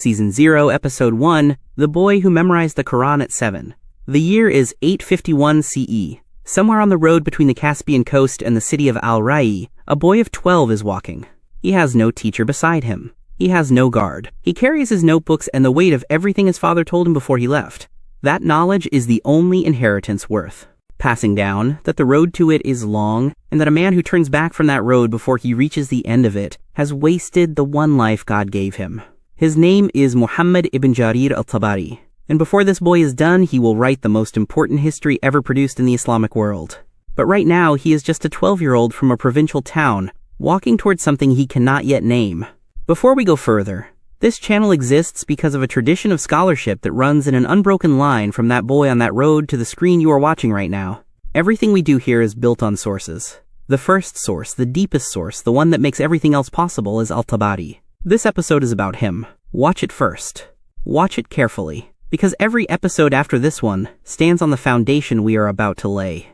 Season 0, Episode 1, The Boy Who Memorized the Quran at 7. The year is 851 CE. Somewhere on the road between the Caspian coast and the city of al-Rayy, a boy of 12 is walking. He has no teacher beside him. He has no guard. He carries his notebooks and the weight of everything his father told him before he left. That knowledge is the only inheritance worth passing down, that the road to it is long, and that a man who turns back from that road before he reaches the end of it has wasted the one life God gave him. His name is Muhammad ibn Jarir al-Tabari, and before this boy is done, he will write the most important history ever produced in the Islamic world. But right now, he is just a 12-year-old from a provincial town, walking towards something he cannot yet name. Before we go further, this channel exists because of a tradition of scholarship that runs in an unbroken line from that boy on that road to the screen you are watching right now. Everything we do here is built on sources. The first source, the deepest source, the one that makes everything else possible, is Al-Tabari. This episode is about him. Watch it first. Watch it carefully, because every episode after this one stands on the foundation we are about to lay.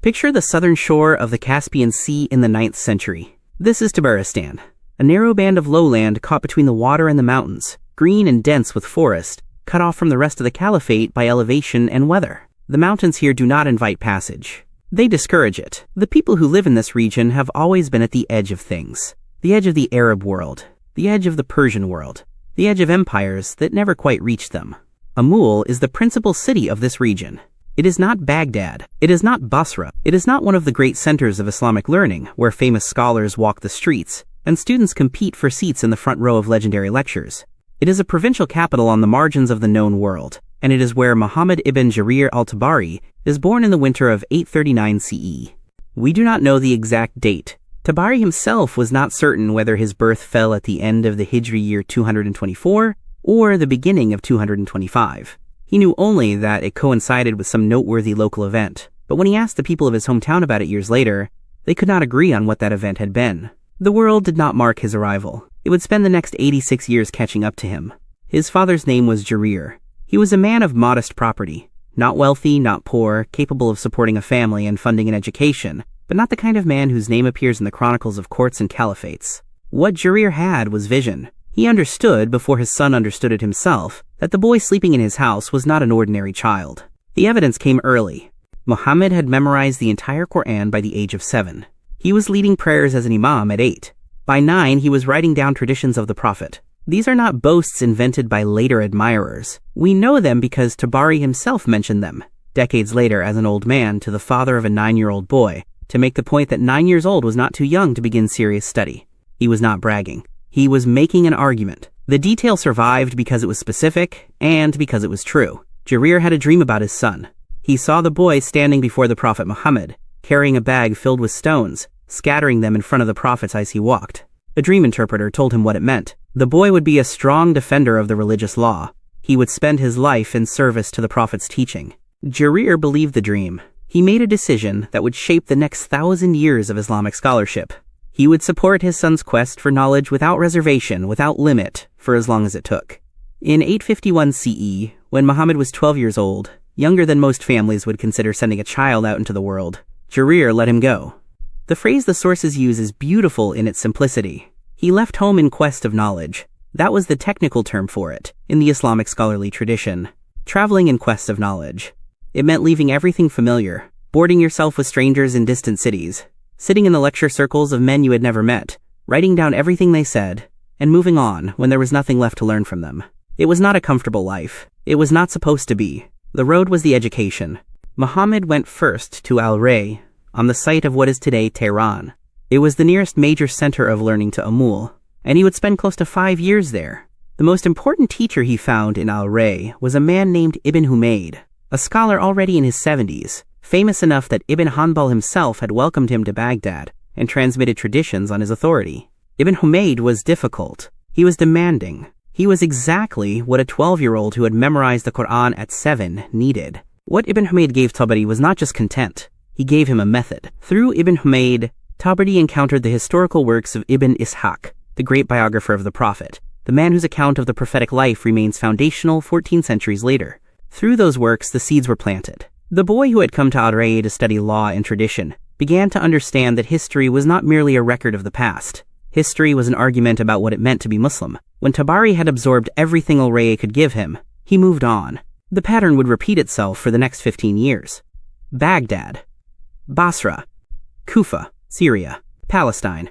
Picture the southern shore of the Caspian Sea in the 9th century. This is Tabaristan, a narrow band of lowland caught between the water and the mountains, green and dense with forest, cut off from the rest of the caliphate by elevation and weather. The mountains here do not invite passage. They discourage it. The people who live in this region have always been at the edge of things. The edge of the Arab world, the edge of the Persian world, the edge of empires that never quite reached them. Amul is the principal city of this region. It is not Baghdad. It is not Basra. It is not one of the great centers of Islamic learning, where famous scholars walk the streets, and students compete for seats in the front row of legendary lectures. It is a provincial capital on the margins of the known world, and it is where Muhammad ibn Jarir al-Tabari is born in the winter of 839 CE. We do not know the exact date. Tabari himself was not certain whether his birth fell at the end of the Hijri year 224 or the beginning of 225. He knew only that it coincided with some noteworthy local event, but when he asked the people of his hometown about it years later, they could not agree on what that event had been. The world did not mark his arrival. It would spend the next 86 years catching up to him. His father's name was Jariri. He was a man of modest property, not wealthy, not poor, capable of supporting a family and funding an education, but not the kind of man whose name appears in the chronicles of courts and caliphates. What Jariri had was vision. He understood, before his son understood it himself, that the boy sleeping in his house was not an ordinary child. The evidence came early. Muhammad had memorized the entire Quran by the age of 7. He was leading prayers as an imam at 8. By 9, he was writing down traditions of the Prophet. These are not boasts invented by later admirers. We know them because Tabari himself mentioned them, decades later as an old man, to the father of a 9-year-old boy, to make the point that 9 years old was not too young to begin serious study. He was not bragging. He was making an argument. The detail survived because it was specific and because it was true. Jarir had a dream about his son. He saw the boy standing before the Prophet Muhammad, carrying a bag filled with stones, scattering them in front of the Prophet as he walked. A dream interpreter told him what it meant. The boy would be a strong defender of the religious law. He would spend his life in service to the Prophet's teaching. Jarir believed the dream. He made a decision that would shape the next 1,000 years of Islamic scholarship. He would support his son's quest for knowledge without reservation, without limit, for as long as it took. In 851 CE, when Muhammad was 12 years old, younger than most families would consider sending a child out into the world, Jarir let him go. The phrase the sources use is beautiful in its simplicity. He left home in quest of knowledge. That was the technical term for it, in the Islamic scholarly tradition. Traveling in quest of knowledge. It meant leaving everything familiar, boarding yourself with strangers in distant cities, sitting in the lecture circles of men you had never met, writing down everything they said, and moving on when there was nothing left to learn from them. It was not a comfortable life. It was not supposed to be. The road was the education. Muhammad went first to al-Rayy, on the site of what is today Tehran. It was the nearest major center of learning to Amul, and he would spend close to 5 years there. The most important teacher he found in al-Rayy was a man named Ibn Humayd, a scholar already in his 70s, famous enough that Ibn Hanbal himself had welcomed him to Baghdad and transmitted traditions on his authority. Ibn Humayd was difficult. He was demanding. He was exactly what a 12-year-old who had memorized the Quran at 7 needed. What Ibn Humayd gave Tabari was not just content. He gave him a method. Through Ibn Humayd, Tabari encountered the historical works of Ibn Ishaq, the great biographer of the Prophet, the man whose account of the prophetic life remains foundational 14 centuries later. Through those works, the seeds were planted. The boy who had come to al-Rayy to study law and tradition began to understand that history was not merely a record of the past. History was an argument about what it meant to be Muslim. When Tabari had absorbed everything al-Rayy could give him, he moved on. The pattern would repeat itself for the next 15 years. Baghdad, Basra, Kufa, Syria, Palestine,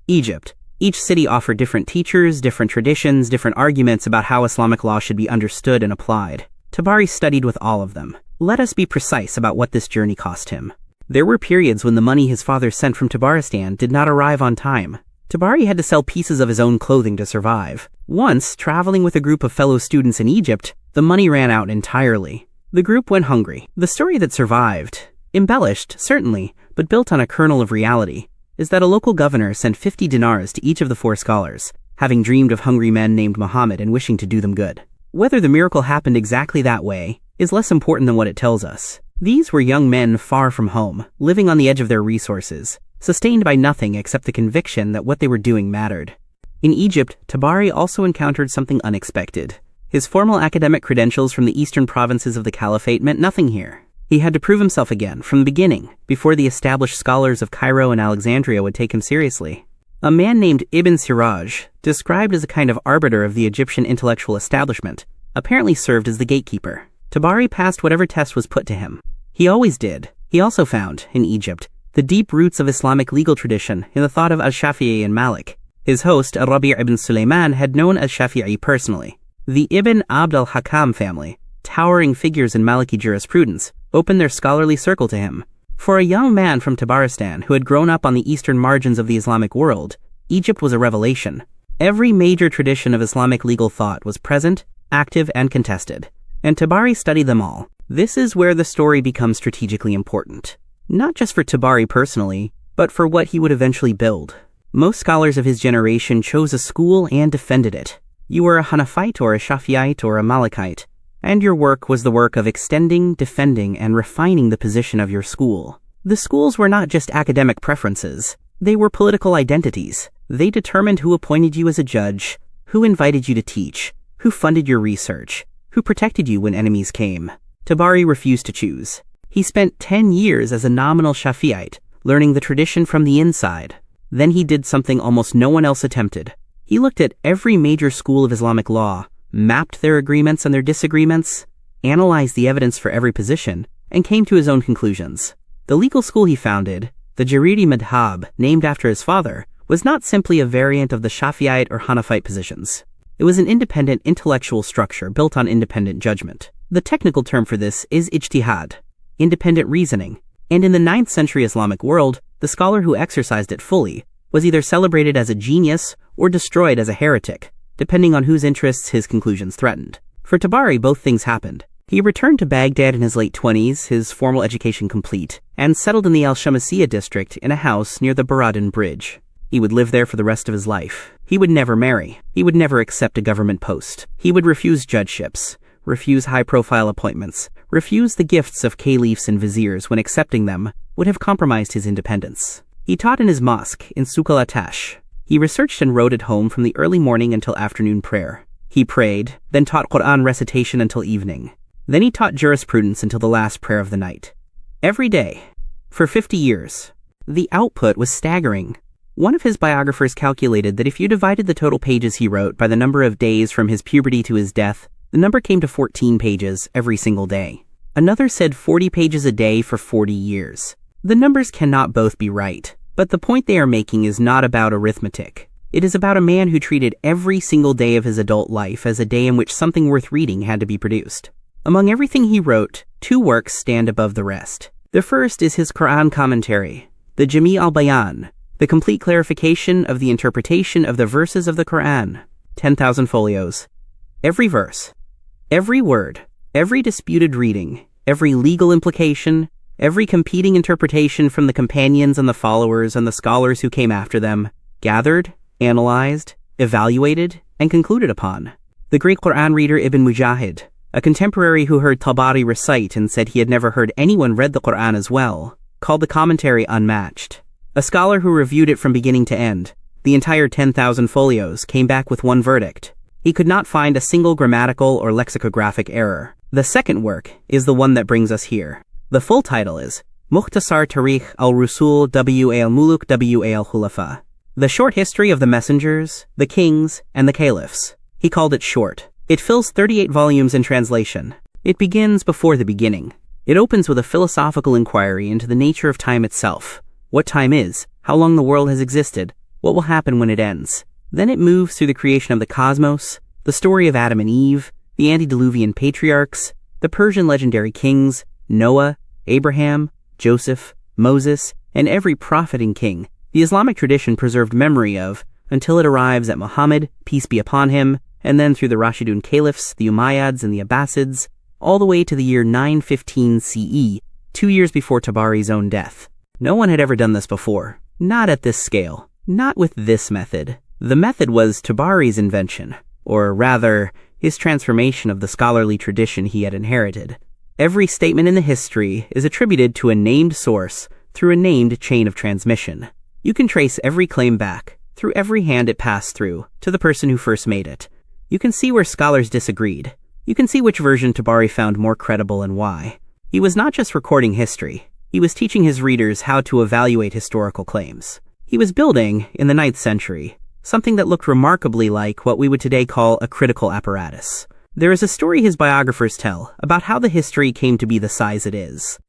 Egypt. Each city offered different teachers, different traditions, different arguments about how Islamic law should be understood and applied. Tabari studied with all of them. Let us be precise about what this journey cost him. There were periods when the money his father sent from Tabaristan did not arrive on time. Tabari had to sell pieces of his own clothing to survive. Once, traveling with a group of fellow students in Egypt, the money ran out entirely. The group went hungry. The story that survived, embellished, certainly, but built on a kernel of reality, is that a local governor sent 50 dinars to each of the 4 scholars, having dreamed of hungry men named Muhammad and wishing to do them good. Whether the miracle happened exactly that way is less important than what it tells us. These were young men far from home, living on the edge of their resources, sustained by nothing except the conviction that what they were doing mattered. In Egypt, Tabari also encountered something unexpected. His formal academic credentials from the eastern provinces of the Caliphate meant nothing here. He had to prove himself again, from the beginning, before the established scholars of Cairo and Alexandria would take him seriously. A man named Ibn Siraj, described as a kind of arbiter of the Egyptian intellectual establishment, apparently served as the gatekeeper. Tabari passed whatever test was put to him. He always did. He also found, in Egypt, the deep roots of Islamic legal tradition in the thought of al-Shafi'i and Malik. His host, al-Rabi' ibn Sulaiman, had known al-Shafi'i personally. The Ibn Abd al-Hakam family, towering figures in Maliki jurisprudence, opened their scholarly circle to him. For a young man from Tabaristan who had grown up on the eastern margins of the Islamic world, Egypt was a revelation. Every major tradition of Islamic legal thought was present, active, and contested, and Tabari studied them all. This is where the story becomes strategically important. Not just for Tabari personally, but for what he would eventually build. Most scholars of his generation chose a school and defended it. You were a Hanafite or a Shafi'ite or a Malikite, and your work was the work of extending, defending, and refining the position of your school. The schools were not just academic preferences. They were political identities. They determined who appointed you as a judge, who invited you to teach, who funded your research, who protected you when enemies came. Tabari refused to choose. He spent 10 years as a nominal Shafi'ite, learning the tradition from the inside. Then he did something almost no one else attempted. He looked at every major school of Islamic law, mapped their agreements and their disagreements, analyzed the evidence for every position, and came to his own conclusions. The legal school he founded, the Jariri madhhab, named after his father, was not simply a variant of the Shafi'ite or Hanafite positions. It was an independent intellectual structure built on independent judgment. The technical term for this is ijtihad, independent reasoning, and in the 9th century Islamic world, the scholar who exercised it fully was either celebrated as a genius or destroyed as a heretic, depending on whose interests his conclusions threatened. For Tabari, both things happened. He returned to Baghdad in his late 20s, his formal education complete, and settled in the Al-Shamsiyya district in a house near the Baghdad Bridge. He would live there for the rest of his life. He would never marry. He would never accept a government post. He would refuse judgeships, refuse high-profile appointments, refuse the gifts of caliphs and viziers when accepting them would have compromised his independence. He taught in his mosque in Souk al-Atash. He researched and wrote at home from the early morning until afternoon prayer. He prayed, then taught Quran recitation until evening. Then he taught jurisprudence until the last prayer of the night. Every day, for 50 years. The output was staggering. One of his biographers calculated that if you divided the total pages he wrote by the number of days from his puberty to his death, the number came to 14 pages every single day. Another said 40 pages a day for 40 years. The numbers cannot both be right, but the point they are making is not about arithmetic. It is about a man who treated every single day of his adult life as a day in which something worth reading had to be produced. Among everything he wrote, 2 works stand above the rest. The first is his Quran commentary, the Jami al-Bayan, the complete clarification of the interpretation of the verses of the Quran, 10,000 folios. Every verse, every word, every disputed reading, every legal implication, every competing interpretation from the companions and the followers and the scholars who came after them, gathered, analyzed, evaluated, and concluded upon. The Greek Quran reader Ibn Mujahid, a contemporary who heard Tabari recite and said he had never heard anyone read the Quran as well, called the commentary unmatched. A scholar who reviewed it from beginning to end, the entire 10,000 folios, came back with one verdict. He could not find a single grammatical or lexicographic error. The second work is the one that brings us here. The full title is Mukhtasar Tarikh al-Rusul wa-al-Muluk wa-al-Khulafa. The Short History of the Messengers, the Kings, and the Caliphs. He called it short. It fills 38 volumes in translation. It begins before the beginning. It opens with a philosophical inquiry into the nature of time itself, what time is, how long the world has existed, what will happen when it ends. Then it moves through the creation of the cosmos, the story of Adam and Eve, the antediluvian patriarchs, the Persian legendary kings, Noah, Abraham, Joseph, Moses, and every prophet and king the Islamic tradition preserved memory of until it arrives at Muhammad, peace be upon him, and then through the Rashidun Caliphs, the Umayyads, and the Abbasids, all the way to the year 915 CE, 2 years before Tabari's own death. No one had ever done this before. Not at this scale. Not with this method. The method was Tabari's invention, or rather, his transformation of the scholarly tradition he had inherited. Every statement in the history is attributed to a named source through a named chain of transmission. You can trace every claim back, through every hand it passed through, to the person who first made it. You can see where scholars disagreed. You can see which version Tabari found more credible and why. He was not just recording history. He was teaching his readers how to evaluate historical claims. He was building, in the 9th century, something that looked remarkably like what we would today call a critical apparatus. There is a story his biographers tell about how the history came to be the size it is.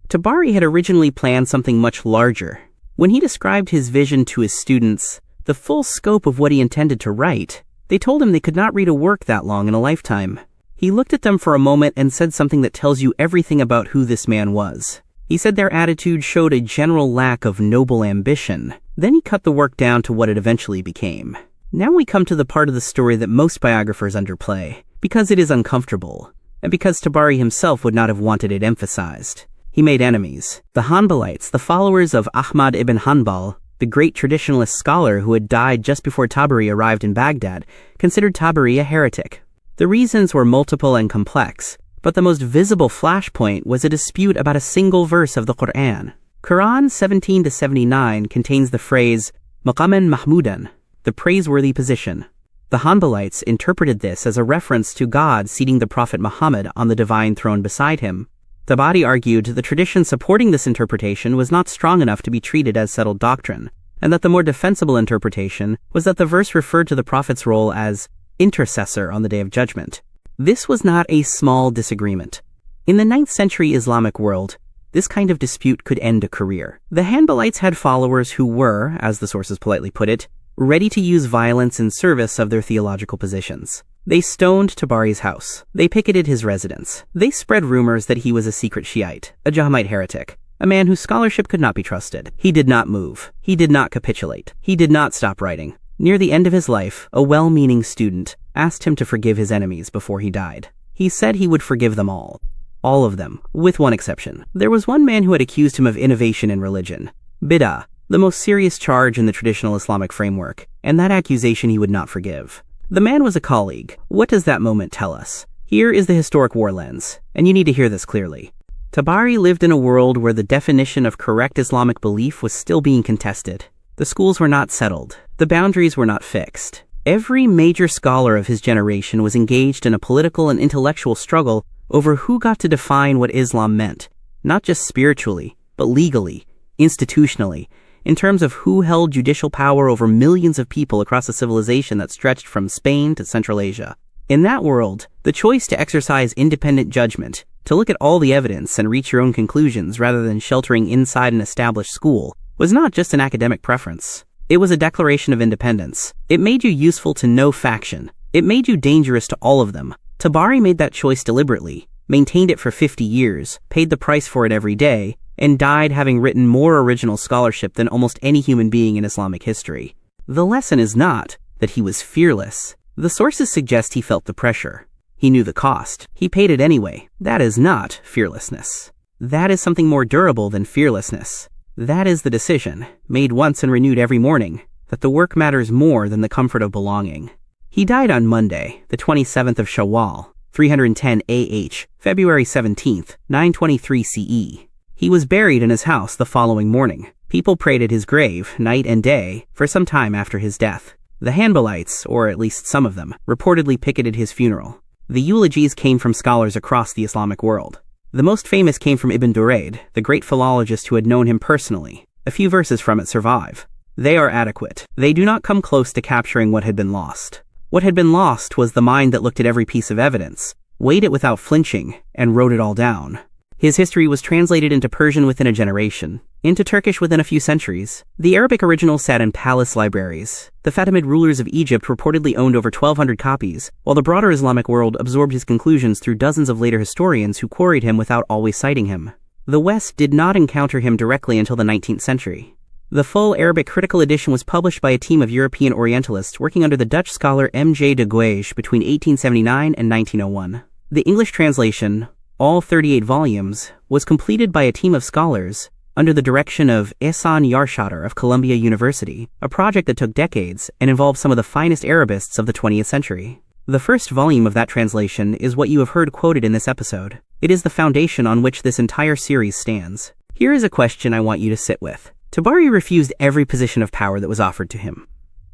Tabari had originally planned something much larger. When he described his vision to his students, the full scope of what he intended to write, they told him they could not read a work that long in a lifetime. He looked at them for a moment and said something that tells you everything about who this man was. He said their attitude showed a general lack of noble ambition. Then he cut the work down to what it eventually became. Now we come to the part of the story that most biographers underplay, because it is uncomfortable, and because Tabari himself would not have wanted it emphasized. He made enemies. The Hanbalites, the followers of Ahmad ibn Hanbal, the great traditionalist scholar who had died just before Tabari arrived in Baghdad, considered Tabari a heretic. The reasons were multiple and complex, but the most visible flashpoint was a dispute about a single verse of the Quran. Quran 17-79 contains the phrase, Maqaman Mahmudan, the praiseworthy position. The Hanbalites interpreted this as a reference to God seating the Prophet Muhammad on the divine throne beside him. Tabari argued the tradition supporting this interpretation was not strong enough to be treated as settled doctrine, and that the more defensible interpretation was that the verse referred to the Prophet's role as intercessor on the Day of Judgment. This was not a small disagreement. In the 9th century Islamic world, this kind of dispute could end a career. The Hanbalites had followers who were, as the sources politely put it, ready to use violence in service of their theological positions. They stoned Tabari's house. They picketed his residence. They spread rumors that he was a secret Shiite, a Jamite heretic, a man whose scholarship could not be trusted. He did not move. He did not capitulate. He did not stop writing. Near the end of his life, a well-meaning student asked him to forgive his enemies before he died. He said he would forgive them all. All of them, with one exception. There was one man who had accused him of innovation in religion, bid'ah, the most serious charge in the traditional Islamic framework, and that accusation he would not forgive. The man was a colleague. What does that moment tell us? Here is the historic war lens, and you need to hear this clearly. Tabari lived in a world where the definition of correct Islamic belief was still being contested. The schools were not settled. The boundaries were not fixed. Every major scholar of his generation was engaged in a political and intellectual struggle over who got to define what Islam meant, not just spiritually, but legally, institutionally, in terms of who held judicial power over millions of people across a civilization that stretched from Spain to Central Asia. In that world, the choice to exercise independent judgment, to look at all the evidence and reach your own conclusions rather than sheltering inside an established school, was not just an academic preference. It was a declaration of independence. It made you useful to no faction. It made you dangerous to all of them. Tabari made that choice deliberately, maintained it for 50 years, paid the price for it every day, and died having written more original scholarship than almost any human being in Islamic history. The lesson is not that he was fearless. The sources suggest he felt the pressure. He knew the cost. He paid it anyway. That is not fearlessness. That is something more durable than fearlessness. That is the decision, made once and renewed every morning, that the work matters more than the comfort of belonging. He died on Monday, the 27th of Shawwal, 310 AH, February 17th, 923 CE. He was buried in his house the following morning. People prayed at his grave, night and day, for some time after his death. The Hanbalites, or at least some of them, reportedly picketed his funeral. The eulogies came from scholars across the Islamic world. The most famous came from Ibn Durayd, the great philologist who had known him personally. A few verses from it survive. They are adequate. They do not come close to capturing what had been lost. What had been lost was the mind that looked at every piece of evidence, weighed it without flinching, and wrote it all down. His history was translated into Persian within a generation, into Turkish within a few centuries. The Arabic original sat in palace libraries. The Fatimid rulers of Egypt reportedly owned over 1,200 copies, while the broader Islamic world absorbed his conclusions through dozens of later historians who quarried him without always citing him. The West did not encounter him directly until the 19th century. The full Arabic critical edition was published by a team of European Orientalists working under the Dutch scholar M.J. de Guege between 1879 and 1901. The English translation, all 38 volumes, was completed by a team of scholars under the direction of Ehsan Yarshater of Columbia University, a project that took decades and involved some of the finest Arabists of the 20th century. The first volume of that translation is what you have heard quoted in this episode. It is the foundation on which this entire series stands. Here is a question I want you to sit with. Tabari refused every position of power that was offered to him.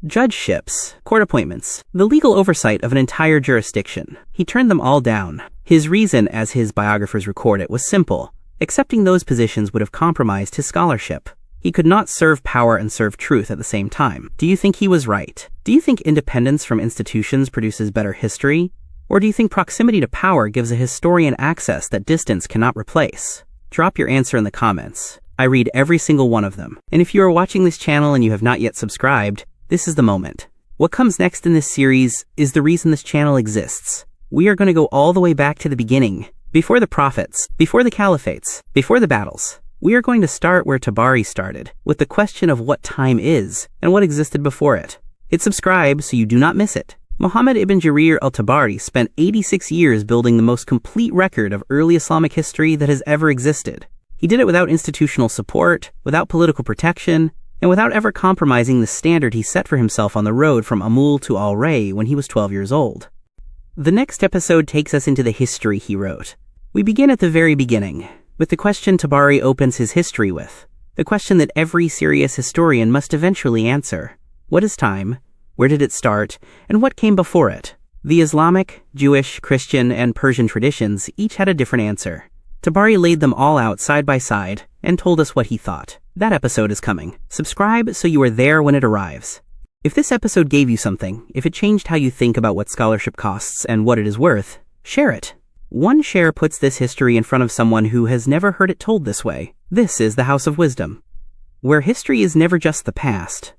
Judgeships, court appointments, the legal oversight of an entire jurisdiction. He turned them all down. His reason, as his biographers record it, was simple. Accepting those positions would have compromised his scholarship. He could not serve power and serve truth at the same time. Do you think he was right? Do you think independence from institutions produces better history? Or do you think proximity to power gives a historian access that distance cannot replace? Drop your answer in the comments. I read every single one of them. And if you are watching this channel and you have not yet subscribed, this is the moment. What comes next in this series is the reason this channel exists. We are going to go all the way back to the beginning, before the prophets, before the caliphates, before the battles. We are going to start where Tabari started, with the question of what time is and what existed before it. Hit subscribe so you do not miss it. Muhammad ibn Jarir al-Tabari spent 86 years building the most complete record of early Islamic history that has ever existed. He did it without institutional support, without political protection, and without ever compromising the standard he set for himself on the road from Amul to al-Rayy when he was 12 years old. The next episode takes us into the history he wrote. We begin at the very beginning, with the question Tabari opens his history with, the question that every serious historian must eventually answer. What is time? Where did it start? And what came before it? The Islamic, Jewish, Christian, and Persian traditions each had a different answer. Tabari laid them all out side by side and told us what he thought. That episode is coming. Subscribe so you are there when it arrives. If this episode gave you something, if it changed how you think about what scholarship costs and what it is worth, share it. One share puts this history in front of someone who has never heard it told this way. This is the House of Wisdom, where history is never just the past,